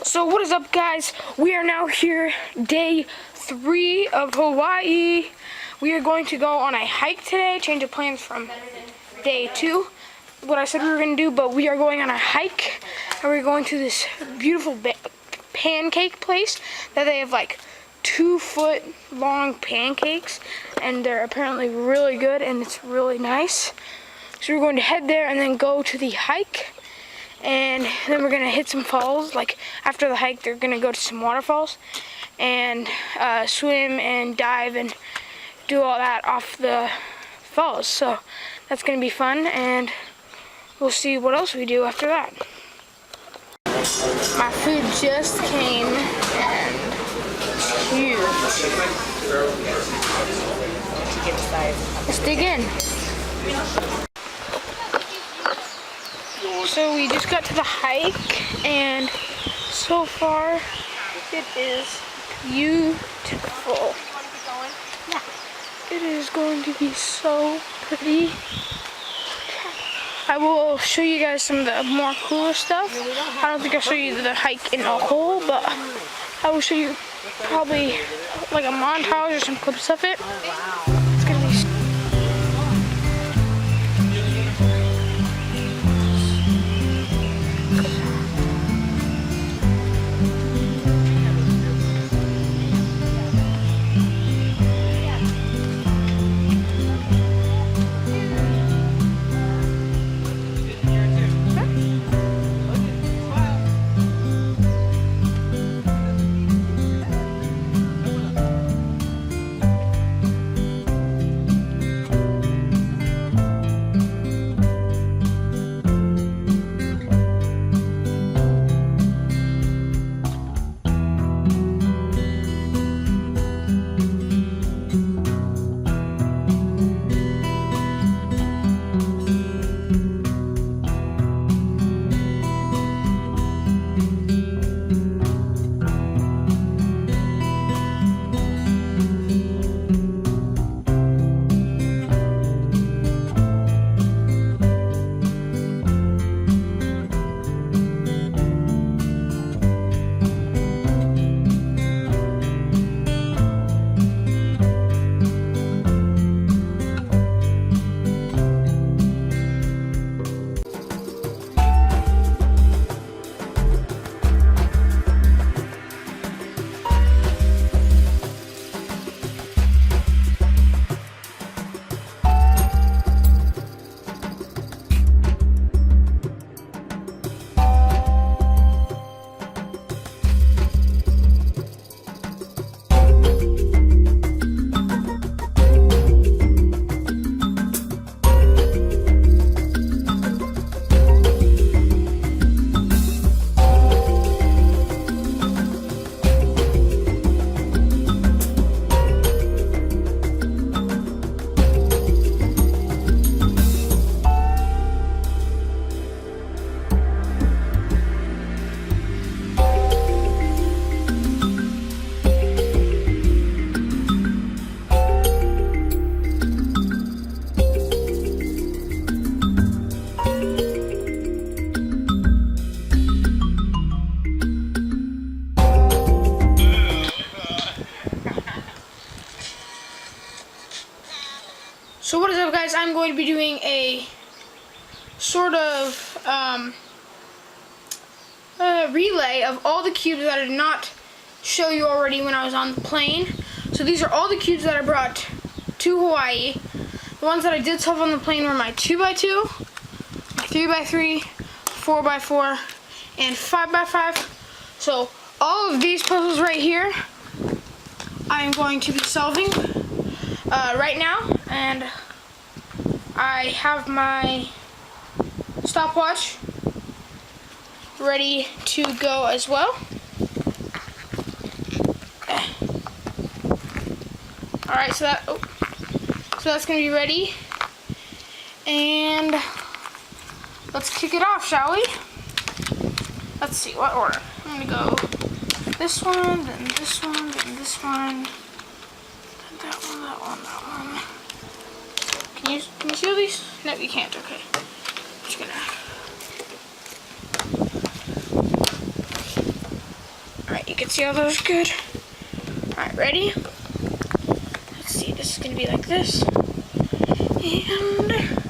So what is up, guys? We are now here, day 3 of Hawaii. We are going to go on a hike today, change of plans from day 2, what I said we were going to do, but we are going on a hike, and we're going to this beautiful pancake place that they have like 2-foot long pancakes, and they're apparently really good, and it's really nice. So we're going to head there and then go to the hike. And then we're going to hit some falls. Like after the hike, they're going to go to some waterfalls and swim and dive and do all that off the falls. So that's going to be fun, and we'll see what else we do after that. My food just came and it's huge. Let's dig in. So we just got to the hike, and so far it is beautiful. Yeah, it is going to be so pretty. I will show you guys some of the more cooler stuff. I don't think I'll show you the hike in a whole, but I will show you probably like a montage or some clips of it. It's gonna be So what is up, guys? I'm going to be doing a sort of relay of all the cubes that I did not show you already when I was on the plane. So these are all the cubes that I brought to Hawaii. The ones that I did solve on the plane were my 2x2, 3x3, 4x4, and 5x5. So all of these puzzles right here, I am going to be solving right now, and I have my stopwatch ready to go as well. Alright, so that's gonna be ready, and let's kick it off, shall we? Let's see, what order? I'm gonna go this one, then this one, then this one. That one, that one, that one. Can you see all these? No, you can't. Okay. I'm just gonna You can see all those good. Alright, ready? Let's see, this is gonna be like this. And